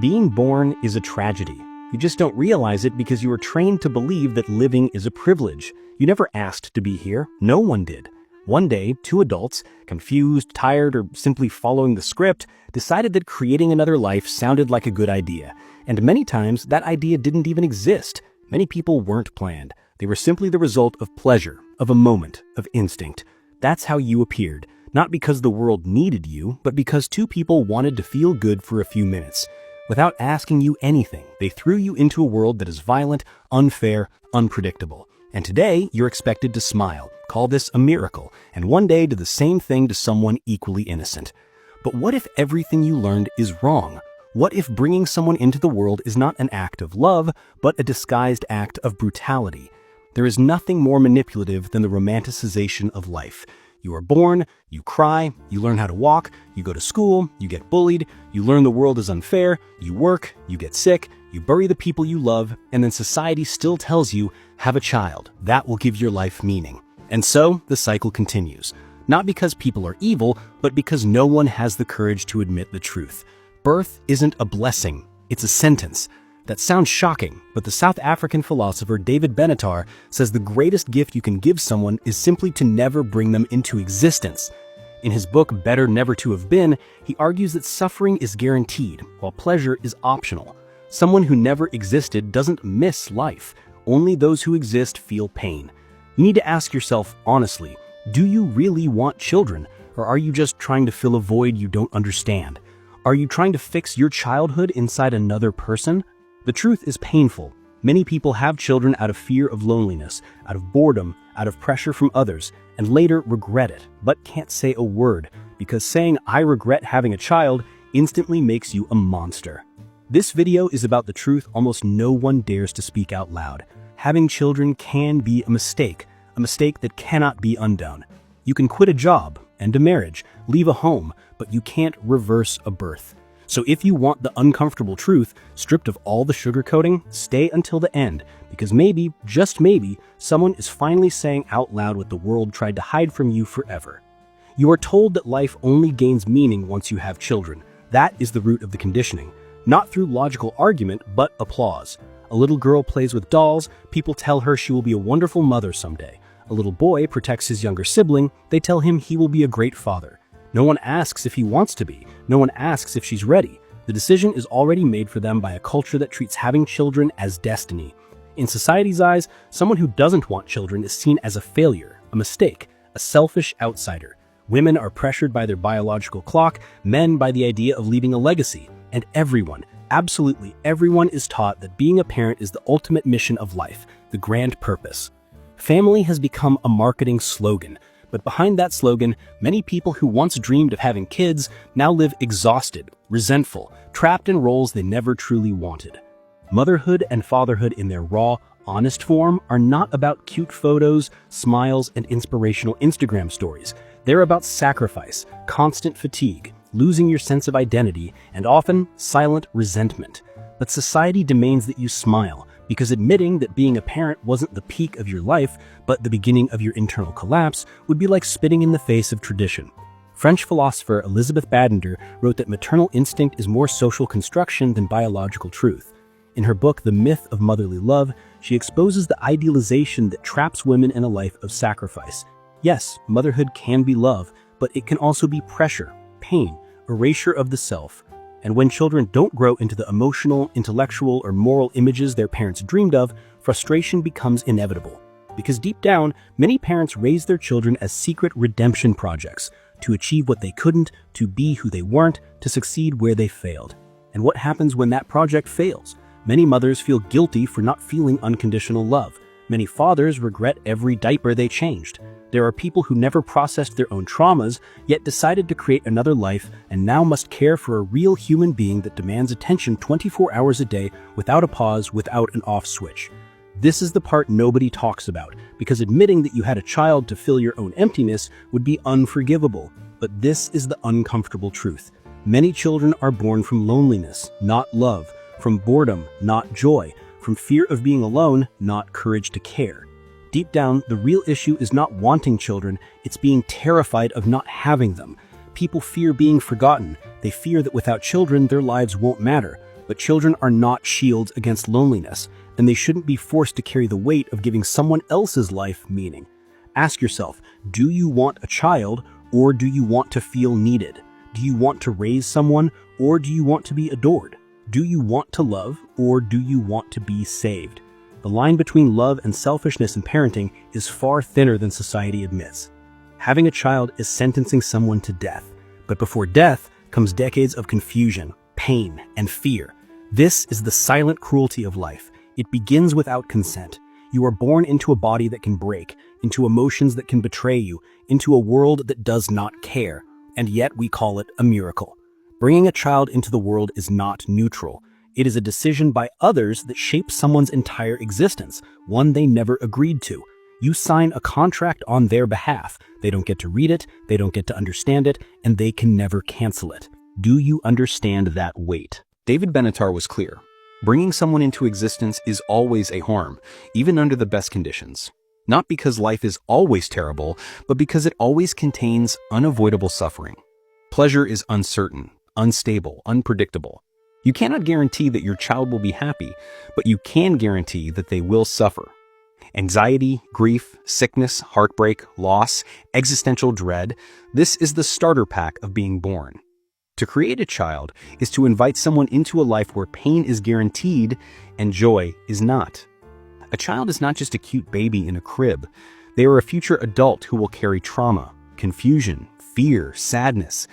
Being born is a tragedy. You just don't realize it because you were trained to believe that living is a privilege. You never asked to be here. No one did. One day, two adults, confused, tired, or simply following the script, decided that creating another life sounded like a good idea. And many times, that idea didn't even exist. Many people weren't planned. They were simply the result of pleasure, of a moment, of instinct. That's how you appeared. Not because the world needed you, but because two people wanted to feel good for a few minutes. Without asking you anything, they threw you into a world that is violent, unfair, unpredictable. And today, you're expected to smile, call this a miracle, and one day do the same thing to someone equally innocent. But what if everything you learned is wrong? What if bringing someone into the world is not an act of love, but a disguised act of brutality? There is nothing more manipulative than the romanticization of life. You are born, you cry, you learn how to walk, you go to school, you get bullied, you learn the world is unfair, you work, you get sick, you bury the people you love, and then society still tells you, have a child. That will give your life meaning. And so, the cycle continues. Not because people are evil, but because no one has the courage to admit the truth. Birth isn't a blessing, it's a sentence. That sounds shocking, but the South African philosopher David Benatar says the greatest gift you can give someone is simply to never bring them into existence. In his book, Better Never to Have Been, he argues that suffering is guaranteed, while pleasure is optional. Someone who never existed doesn't miss life. Only those who exist feel pain. You need to ask yourself honestly, do you really want children, or are you just trying to fill a void you don't understand? Are you trying to fix your childhood inside another person? The truth is painful. Many people have children out of fear of loneliness, out of boredom, out of pressure from others, and later regret it, but can't say a word, because saying I regret having a child instantly makes you a monster. This video is about the truth almost no one dares to speak out loud. Having children can be a mistake that cannot be undone. You can quit a job, end a marriage, leave a home, but you can't reverse a birth. So if you want the uncomfortable truth, stripped of all the sugarcoating, stay until the end, because maybe, just maybe, someone is finally saying out loud what the world tried to hide from you forever. You are told that life only gains meaning once you have children. That is the root of the conditioning. Not through logical argument, but applause. A little girl plays with dolls, people tell her she will be a wonderful mother someday. A little boy protects his younger sibling, they tell him he will be a great father. No one asks if he wants to be. No one asks if she's ready. The decision is already made for them by a culture that treats having children as destiny. In society's eyes, someone who doesn't want children is seen as a failure, a mistake, a selfish outsider. Women are pressured by their biological clock, men by the idea of leaving a legacy. And everyone, absolutely everyone, is taught that being a parent is the ultimate mission of life, the grand purpose. Family has become a marketing slogan. But behind that slogan, many people who once dreamed of having kids now live exhausted, resentful, trapped in roles they never truly wanted. Motherhood and fatherhood in their raw, honest form are not about cute photos, smiles, and inspirational Instagram stories. They're about sacrifice, constant fatigue, losing your sense of identity, and often silent resentment. But society demands that you smile, because admitting that being a parent wasn't the peak of your life, but the beginning of your internal collapse, would be like spitting in the face of tradition. French philosopher Elizabeth Badinter wrote that maternal instinct is more social construction than biological truth. In her book, The Myth of Motherly Love, she exposes the idealization that traps women in a life of sacrifice. Yes, motherhood can be love, but it can also be pressure, pain, erasure of the self. And when children don't grow into the emotional, intellectual, or moral images their parents dreamed of, frustration becomes inevitable. Because deep down, many parents raise their children as secret redemption projects, to achieve what they couldn't, to be who they weren't, to succeed where they failed. And what happens when that project fails? Many mothers feel guilty for not feeling unconditional love. Many fathers regret every diaper they changed. There are people who never processed their own traumas, yet decided to create another life and now must care for a real human being that demands attention 24 hours a day without a pause, without an off switch. This is the part nobody talks about, because admitting that you had a child to fill your own emptiness would be unforgivable. But this is the uncomfortable truth. Many children are born from loneliness, not love, from boredom, not joy, from fear of being alone, not courage to care. Deep down, the real issue is not wanting children, it's being terrified of not having them. People fear being forgotten. They fear that without children, their lives won't matter. But children are not shields against loneliness, and they shouldn't be forced to carry the weight of giving someone else's life meaning. Ask yourself, do you want a child, or do you want to feel needed? Do you want to raise someone, or do you want to be adored? Do you want to love, or do you want to be saved? The line between love and selfishness in parenting is far thinner than society admits. Having a child is sentencing someone to death, but before death comes decades of confusion, pain, and fear. This is the silent cruelty of life. It begins without consent. You are born into a body that can break, into emotions that can betray you, into a world that does not care, and yet we call it a miracle. Bringing a child into the world is not neutral. It is a decision by others that shapes someone's entire existence, one they never agreed to. You sign a contract on their behalf. They don't get to read it, they don't get to understand it, and they can never cancel it. Do you understand that weight? David Benatar was clear. Bringing someone into existence is always a harm, even under the best conditions. Not because life is always terrible, but because it always contains unavoidable suffering. Pleasure is uncertain, unstable, unpredictable. You cannot guarantee that your child will be happy, but you can guarantee that they will suffer. Anxiety, grief, sickness, heartbreak, loss, existential dread, this is the starter pack of being born. To create a child is to invite someone into a life where pain is guaranteed and joy is not. A child is not just a cute baby in a crib. They are a future adult who will carry trauma, confusion, fear, sadness,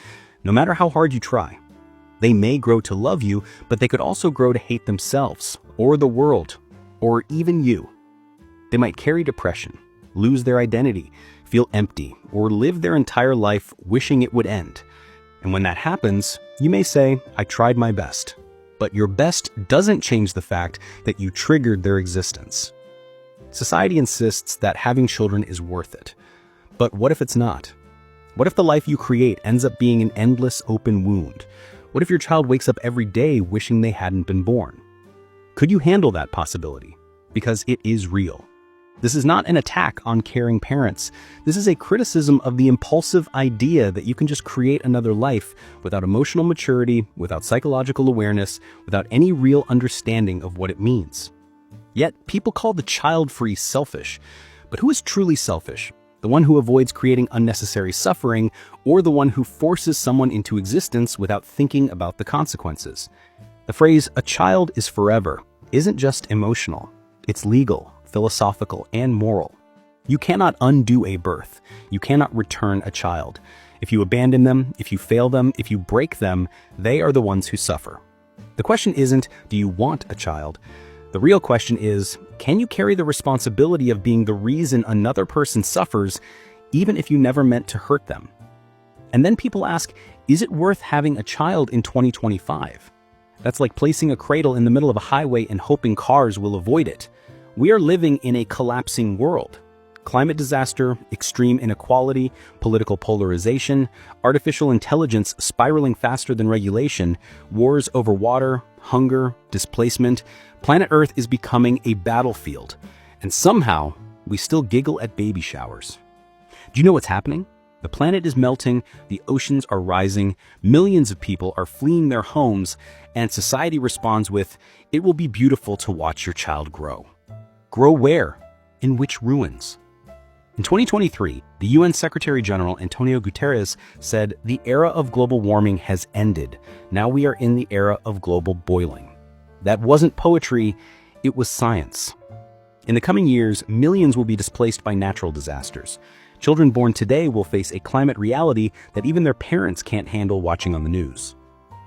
no matter how hard you try. They may grow to love you, but they could also grow to hate themselves, or the world, or even you. They might carry depression, lose their identity, feel empty, or live their entire life wishing it would end. And when that happens, you may say, I tried my best. But your best doesn't change the fact that you triggered their existence. Society insists that having children is worth it. But what if it's not? What if the life you create ends up being an endless open wound? What if your child wakes up every day wishing they hadn't been born? Could you handle that possibility? Because it is real. This is not an attack on caring parents. This is a criticism of the impulsive idea that you can just create another life without emotional maturity, without psychological awareness, without any real understanding of what it means. Yet, people call the child-free selfish. But who is truly selfish? The one who avoids creating unnecessary suffering, or the one who forces someone into existence without thinking about the consequences? The phrase, a child is forever, isn't just emotional. It's legal, philosophical, and moral. You cannot undo a birth. You cannot return a child. If you abandon them, if you fail them, if you break them, they are the ones who suffer. The question isn't, do you want a child? The real question is, can you carry the responsibility of being the reason another person suffers, even if you never meant to hurt them? And then people ask, is it worth having a child in 2025? That's like placing a cradle in the middle of a highway and hoping cars will avoid it. We are living in a collapsing world. Climate disaster, extreme inequality, political polarization, artificial intelligence spiraling faster than regulation, wars over water, hunger, displacement. Planet Earth is becoming a battlefield. And somehow, we still giggle at baby showers. Do you know what's happening? The planet is melting, the oceans are rising, millions of people are fleeing their homes, and society responds with, it will be beautiful to watch your child grow. Grow where? In which ruins? In 2023, the UN Secretary General Antonio Guterres said, the era of global warming has ended. Now we are in the era of global boiling. That wasn't poetry, it was science. In the coming years, millions will be displaced by natural disasters. Children born today will face a climate reality that even their parents can't handle watching on the news.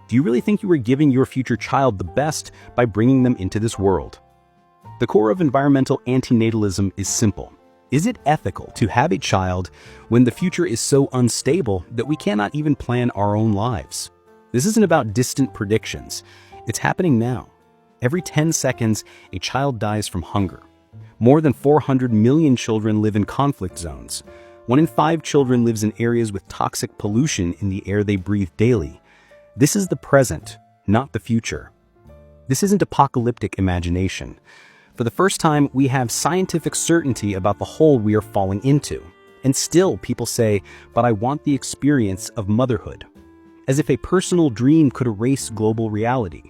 Do you really think you are giving your future child the best by bringing them into this world? The core of environmental antinatalism is simple. Is it ethical to have a child when the future is so unstable that we cannot even plan our own lives? This isn't about distant predictions. It's happening now. Every 10 seconds, a child dies from hunger. More than 400 million children live in conflict zones. 1 in 5 children lives in areas with toxic pollution in the air they breathe daily. This is the present, not the future. This isn't apocalyptic imagination. For the first time, we have scientific certainty about the hole we are falling into. And still, people say, but I want the experience of motherhood. As if a personal dream could erase global reality.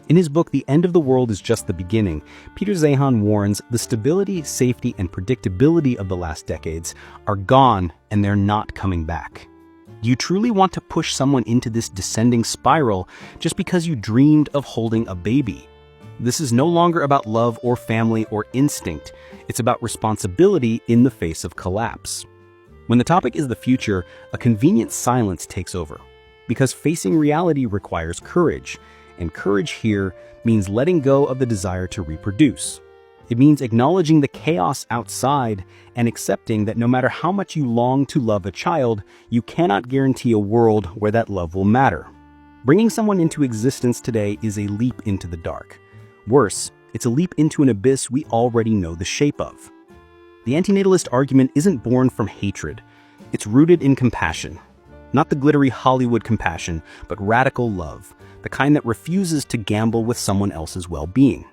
In his book, The End of the World is Just the Beginning, Peter Zeihan warns the stability, safety, and predictability of the last decades are gone and they're not coming back. Do you truly want to push someone into this descending spiral just because you dreamed of holding a baby? This is no longer about love or family or instinct. It's about responsibility in the face of collapse. When the topic is the future, a convenient silence takes over, because facing reality requires courage. And courage here means letting go of the desire to reproduce. It means acknowledging the chaos outside and accepting that no matter how much you long to love a child, you cannot guarantee a world where that love will matter. Bringing someone into existence today is a leap into the dark. Worse, it's a leap into an abyss we already know the shape of. The antinatalist argument isn't born from hatred. It's rooted in compassion. Not the glittery Hollywood compassion, but radical love. The kind that refuses to gamble with someone else's well-being.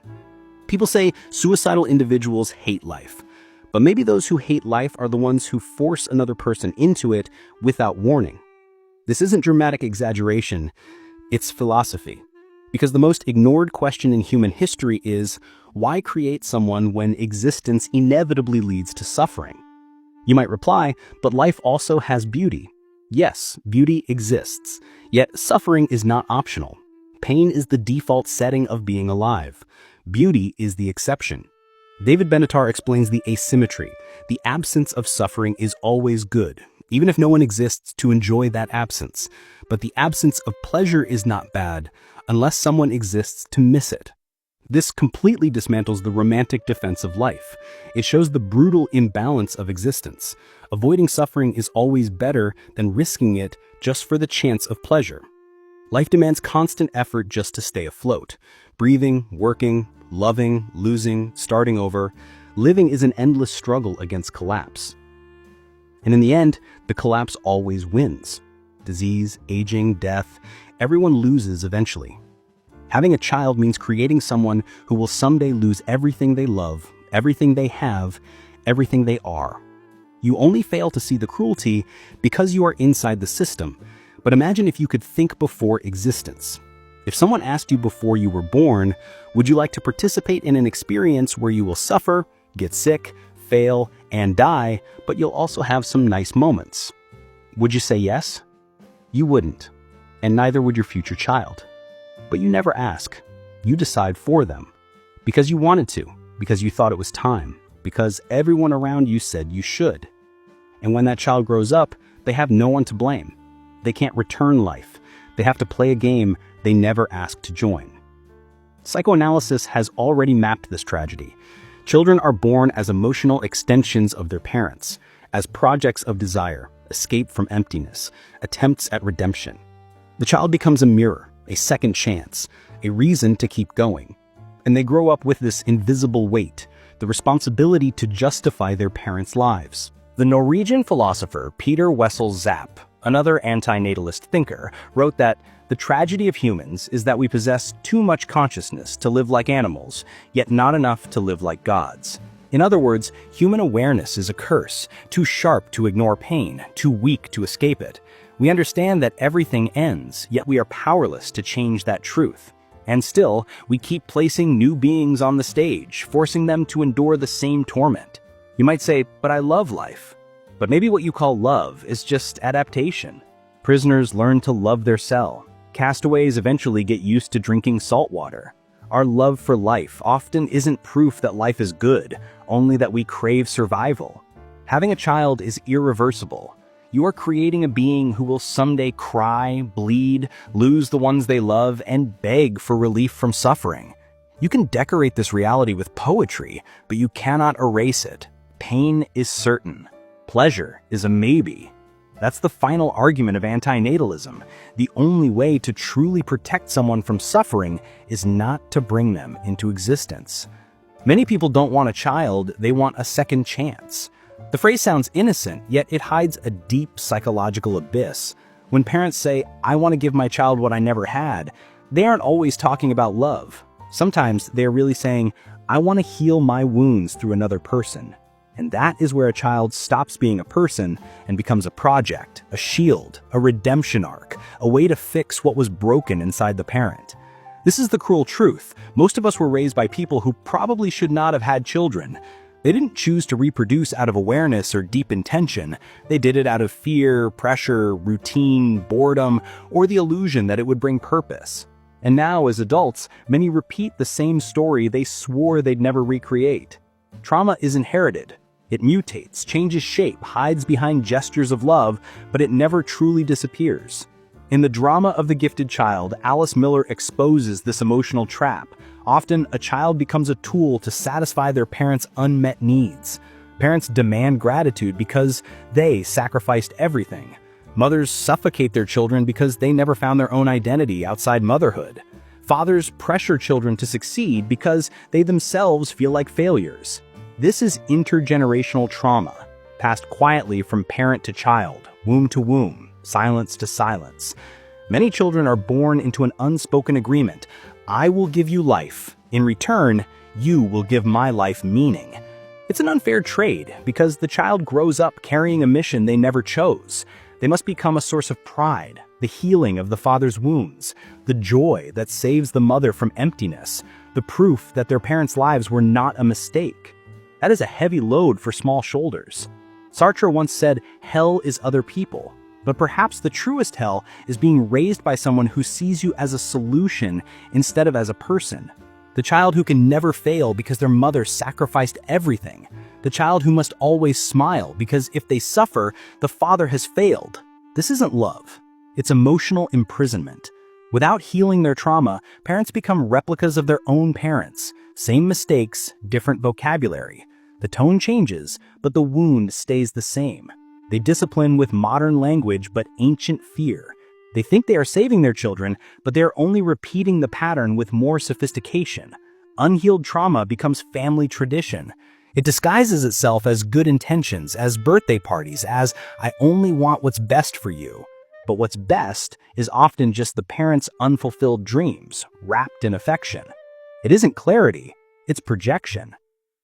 People say suicidal individuals hate life, but maybe those who hate life are the ones who force another person into it without warning. This isn't dramatic exaggeration, it's philosophy. Because the most ignored question in human history is, why create someone when existence inevitably leads to suffering? You might reply, but life also has beauty. Yes, beauty exists, yet suffering is not optional. Pain is the default setting of being alive. Beauty is the exception. David Benatar explains the asymmetry. The absence of suffering is always good, even if no one exists to enjoy that absence. But the absence of pleasure is not bad, unless someone exists to miss it. This completely dismantles the romantic defense of life. It shows the brutal imbalance of existence. Avoiding suffering is always better than risking it just for the chance of pleasure. Life demands constant effort just to stay afloat. Breathing, working, loving, losing, starting over. Living is an endless struggle against collapse. And in the end, the collapse always wins. Disease, aging, death, everyone loses eventually. Having a child means creating someone who will someday lose everything they love, everything they have, everything they are. You only fail to see the cruelty because you are inside the system. But imagine if you could think before existence. If someone asked you before you were born, would you like to participate in an experience where you will suffer, get sick, fail, and die, but you'll also have some nice moments? Would you say yes? You wouldn't, and neither would your future child. But you never ask. You decide for them. Because you wanted to, because you thought it was time, because everyone around you said you should. And when that child grows up, they have no one to blame. They can't return life. They have to play a game they never asked to join. Psychoanalysis has already mapped this tragedy. Children are born as emotional extensions of their parents, as projects of desire, escape from emptiness, attempts at redemption. The child becomes a mirror, a second chance, a reason to keep going. And they grow up with this invisible weight, the responsibility to justify their parents' lives. The Norwegian philosopher Peter Wessel Zapp, another antinatalist thinker, wrote that the tragedy of humans is that we possess too much consciousness to live like animals, yet not enough to live like gods. In other words, human awareness is a curse, too sharp to ignore pain, too weak to escape it. We understand that everything ends, yet we are powerless to change that truth. And still, we keep placing new beings on the stage, forcing them to endure the same torment. You might say, but I love life. But maybe what you call love is just adaptation. Prisoners learn to love their cell. Castaways eventually get used to drinking salt water. Our love for life often isn't proof that life is good, only that we crave survival. Having a child is irreversible. You are creating a being who will someday cry, bleed, lose the ones they love, and beg for relief from suffering. You can decorate this reality with poetry, but you cannot erase it. Pain is certain. Pleasure is a maybe. That's the final argument of antinatalism. The only way to truly protect someone from suffering is not to bring them into existence. Many people don't want a child, they want a second chance. The phrase sounds innocent, yet it hides a deep psychological abyss. When parents say, I want to give my child what I never had, they aren't always talking about love. Sometimes they are really saying, I want to heal my wounds through another person. And that is where a child stops being a person and becomes a project, a shield, a redemption arc, a way to fix what was broken inside the parent. This is the cruel truth. Most of us were raised by people who probably should not have had children. They didn't choose to reproduce out of awareness or deep intention. They did it out of fear, pressure, routine, boredom, or the illusion that it would bring purpose. And now, as adults, many repeat the same story they swore they'd never recreate. Trauma is inherited. It mutates, changes shape, hides behind gestures of love, but it never truly disappears. In The Drama of the Gifted Child, Alice Miller exposes this emotional trap. Often, a child becomes a tool to satisfy their parents' unmet needs. Parents demand gratitude because they sacrificed everything. Mothers suffocate their children because they never found their own identity outside motherhood. Fathers pressure children to succeed because they themselves feel like failures. This is intergenerational trauma, passed quietly from parent to child, womb to womb, silence to silence. Many children are born into an unspoken agreement. I will give you life. In return, you will give my life meaning. It's an unfair trade because the child grows up carrying a mission they never chose. They must become a source of pride, the healing of the father's wounds, the joy that saves the mother from emptiness, the proof that their parents' lives were not a mistake. That is a heavy load for small shoulders. Sartre once said, "Hell is other people." But perhaps the truest hell is being raised by someone who sees you as a solution instead of as a person. The child who can never fail because their mother sacrificed everything. The child who must always smile because if they suffer, the father has failed. This isn't love. It's emotional imprisonment. Without healing their trauma, parents become replicas of their own parents. Same mistakes, different vocabulary. The tone changes, but the wound stays the same. They discipline with modern language but ancient fear. They think they are saving their children, but they are only repeating the pattern with more sophistication. Unhealed trauma becomes family tradition. It disguises itself as good intentions, as birthday parties, as "I only want what's best for you." But what's best is often just the parents' unfulfilled dreams, wrapped in affection. It isn't clarity, it's projection.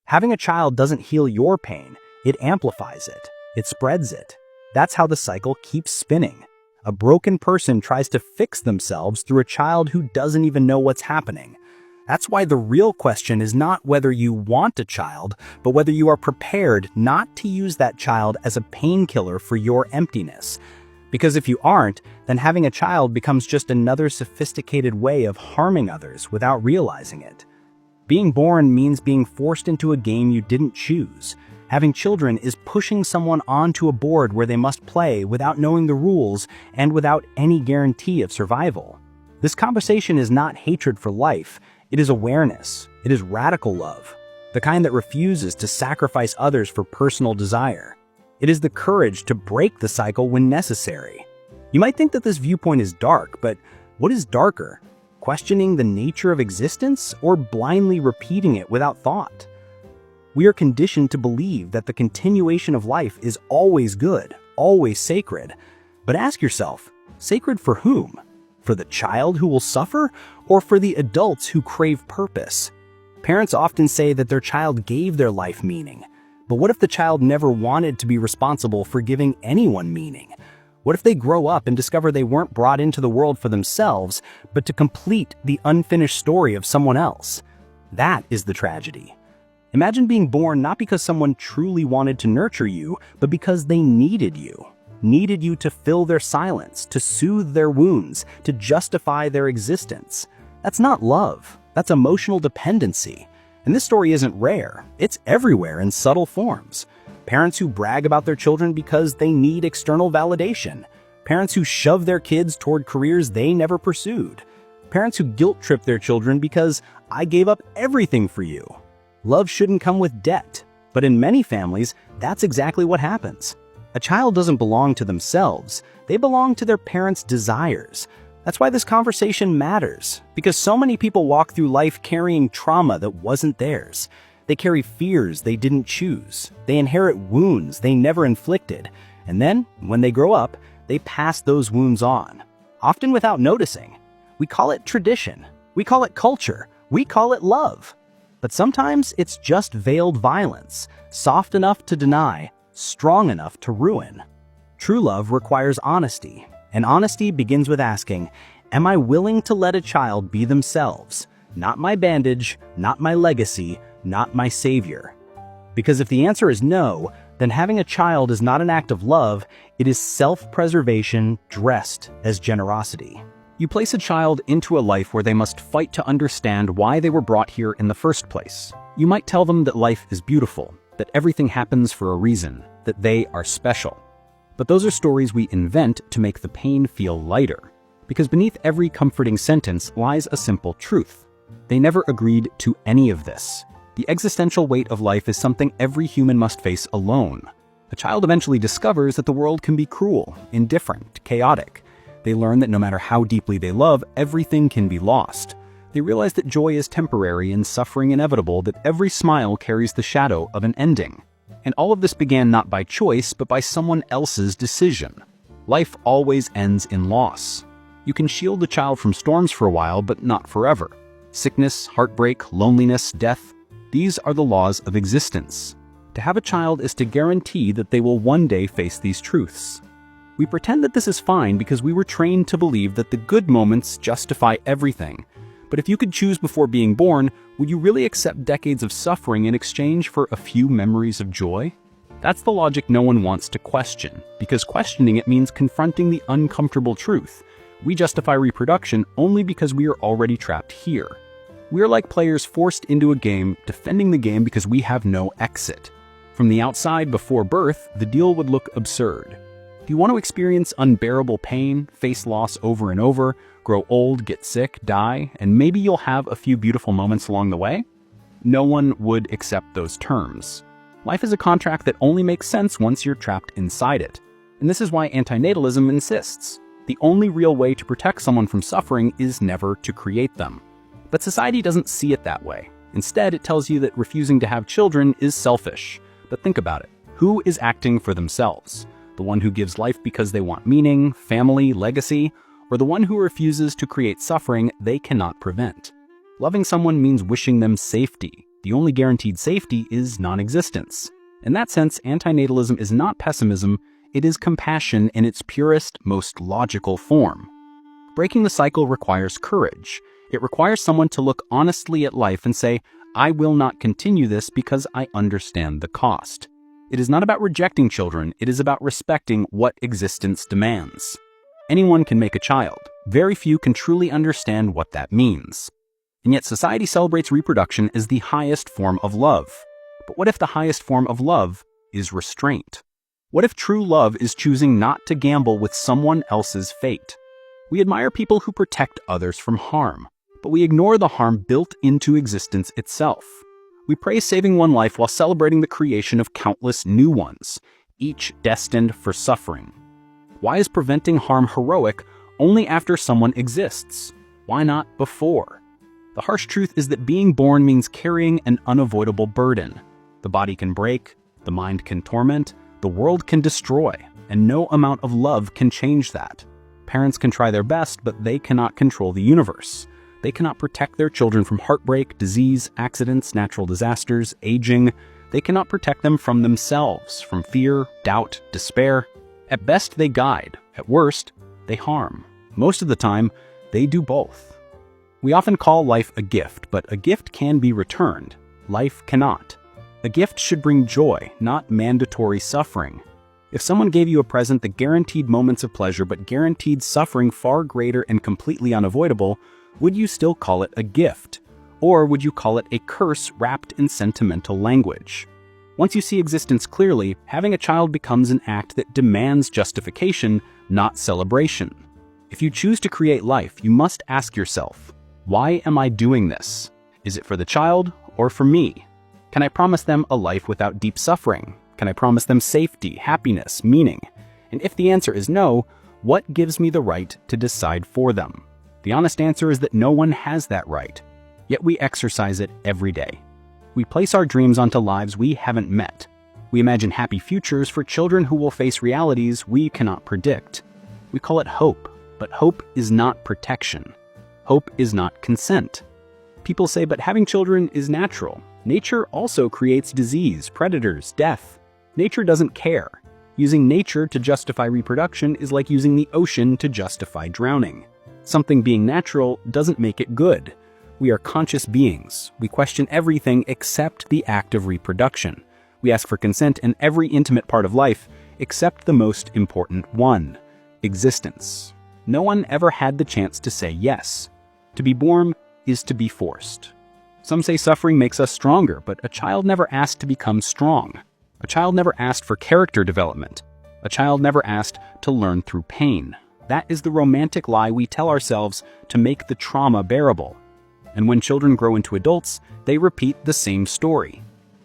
Having a child doesn't heal your pain, it amplifies it. It spreads it. That's how the cycle keeps spinning. A broken person tries to fix themselves through a child who doesn't even know what's happening. That's why the real question is not whether you want a child, but whether you are prepared not to use that child as a painkiller for your emptiness. Because if you aren't, then having a child becomes just another sophisticated way of harming others without realizing it. Being born means being forced into a game you didn't choose. Having children is pushing someone onto a board where they must play without knowing the rules and without any guarantee of survival. This conversation is not hatred for life, it is awareness. It is radical love, the kind that refuses to sacrifice others for personal desire. It is the courage to break the cycle when necessary. You might think that this viewpoint is dark, but what is darker? Questioning the nature of existence or blindly repeating it without thought? We are conditioned to believe that the continuation of life is always good, always sacred. But ask yourself, sacred for whom? For the child who will suffer, or for the adults who crave purpose? Parents often say that their child gave their life meaning. But what if the child never wanted to be responsible for giving anyone meaning? What if they grow up and discover they weren't brought into the world for themselves, but to complete the unfinished story of someone else? That is the tragedy. Imagine being born not because someone truly wanted to nurture you, but because they needed you to fill their silence, to soothe their wounds, to justify their existence. That's not love, that's emotional dependency. And this story isn't rare, it's everywhere in subtle forms. Parents who brag about their children because they need external validation. Parents who shove their kids toward careers they never pursued. Parents who guilt-trip their children because "I gave up everything for you." Love shouldn't come with debt, but in many families, that's exactly what happens. A child doesn't belong to themselves, they belong to their parents' desires. That's why this conversation matters, because so many people walk through life carrying trauma that wasn't theirs. They carry fears they didn't choose. They inherit wounds they never inflicted. And then, when they grow up, they pass those wounds on, often without noticing. We call it tradition. We call it culture. We call it love. But sometimes it's just veiled violence, soft enough to deny, strong enough to ruin. True love requires honesty, and honesty begins with asking, Am I willing to let a child be themselves? Not my bandage, not my legacy, not my savior. Because if the answer is no, then having a child is not an act of love, it is self-preservation dressed as generosity. You place a child into a life where they must fight to understand why they were brought here in the first place. You might tell them that life is beautiful, that everything happens for a reason, that they are special. But those are stories we invent to make the pain feel lighter. Because beneath every comforting sentence lies a simple truth. They never agreed to any of this. The existential weight of life is something every human must face alone. A child eventually discovers that the world can be cruel, indifferent, chaotic. They learn that no matter how deeply they love, everything can be lost. They realize that joy is temporary and suffering inevitable, that every smile carries the shadow of an ending. And all of this began not by choice, but by someone else's decision. Life always ends in loss. You can shield a child from storms for a while, but not forever. Sickness, heartbreak, loneliness, death, these are the laws of existence. To have a child is to guarantee that they will one day face these truths. We pretend that this is fine because we were trained to believe that the good moments justify everything. But if you could choose before being born, would you really accept decades of suffering in exchange for a few memories of joy? That's the logic no one wants to question, because questioning it means confronting the uncomfortable truth. We justify reproduction only because we are already trapped here. We are like players forced into a game, defending the game because we have no exit. From the outside, before birth, the deal would look absurd. Do you want to experience unbearable pain, face loss over and over, grow old, get sick, die, and maybe you'll have a few beautiful moments along the way? No one would accept those terms. Life is a contract that only makes sense once you're trapped inside it. And this is why antinatalism insists. The only real way to protect someone from suffering is never to create them. But society doesn't see it that way. Instead, it tells you that refusing to have children is selfish. But think about it. Who is acting for themselves? The one who gives life because they want meaning, family, legacy, or the one who refuses to create suffering they cannot prevent? Loving someone means wishing them safety. The only guaranteed safety is non-existence. In that sense, antinatalism is not pessimism, it is compassion in its purest, most logical form. Breaking the cycle requires courage. It requires someone to look honestly at life and say, I will not continue this because I understand the cost. It is not about rejecting children, it is about respecting what existence demands. Anyone can make a child. Very few can truly understand what that means. And yet society celebrates reproduction as the highest form of love. But what if the highest form of love is restraint? What if true love is choosing not to gamble with someone else's fate? We admire people who protect others from harm, but we ignore the harm built into existence itself. We praise saving one life while celebrating the creation of countless new ones, each destined for suffering. Why is preventing harm heroic only after someone exists? Why not before? The harsh truth is that being born means carrying an unavoidable burden. The body can break, the mind can torment, the world can destroy, and no amount of love can change that. Parents can try their best, but they cannot control the universe. They cannot protect their children from heartbreak, disease, accidents, natural disasters, aging. They cannot protect them from themselves, from fear, doubt, despair. At best, they guide. At worst, they harm. Most of the time, they do both. We often call life a gift, but a gift can be returned. Life cannot. A gift should bring joy, not mandatory suffering. If someone gave you a present that guaranteed moments of pleasure but guaranteed suffering far greater and completely unavoidable, would you still call it a gift? Or would you call it a curse wrapped in sentimental language? Once you see existence clearly, having a child becomes an act that demands justification, not celebration. If you choose to create life, you must ask yourself, why am I doing this? Is it for the child or for me? Can I promise them a life without deep suffering? Can I promise them safety, happiness, meaning? And if the answer is no, what gives me the right to decide for them? The honest answer is that no one has that right, yet we exercise it every day. We place our dreams onto lives we haven't met. We imagine happy futures for children who will face realities we cannot predict. We call it hope, but hope is not protection. Hope is not consent. People say, but having children is natural. Nature also creates disease, predators, death. Nature doesn't care. Using nature to justify reproduction is like using the ocean to justify drowning. Something being natural doesn't make it good. We are conscious beings. We question everything except the act of reproduction. We ask for consent in every intimate part of life except the most important one, existence. No one ever had the chance to say yes. To be born is to be forced. Some say suffering makes us stronger, but a child never asked to become strong. A child never asked for character development. A child never asked to learn through pain. That is the romantic lie we tell ourselves to make the trauma bearable. And when children grow into adults, they repeat the same story.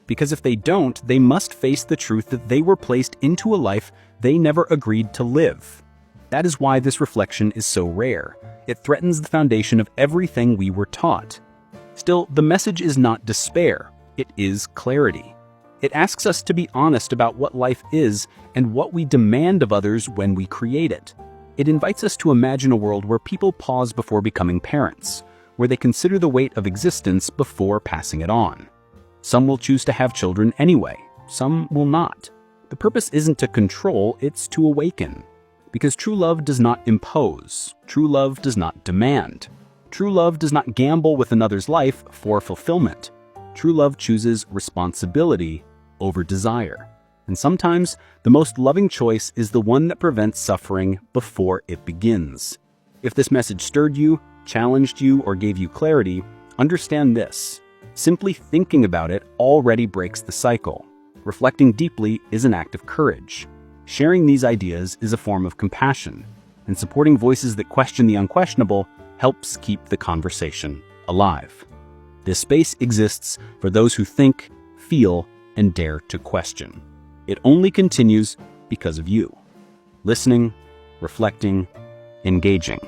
Because if they don't, they must face the truth that they were placed into a life they never agreed to live. That is why this reflection is so rare. It threatens the foundation of everything we were taught. Still, the message is not despair. It is clarity. It asks us to be honest about what life is and what we demand of others when we create it. It invites us to imagine a world where people pause before becoming parents, where they consider the weight of existence before passing it on. Some will choose to have children anyway, some will not. The purpose isn't to control, it's to awaken. Because true love does not impose, true love does not demand. True love does not gamble with another's life for fulfillment. True love chooses responsibility over desire. And sometimes, the most loving choice is the one that prevents suffering before it begins. If this message stirred you, challenged you, or gave you clarity, understand this. Simply thinking about it already breaks the cycle. Reflecting deeply is an act of courage. Sharing these ideas is a form of compassion. And supporting voices that question the unquestionable helps keep the conversation alive. This space exists for those who think, feel, and dare to question. It only continues because of you. Listening, reflecting, engaging.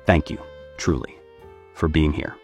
Thank you, truly, for being here.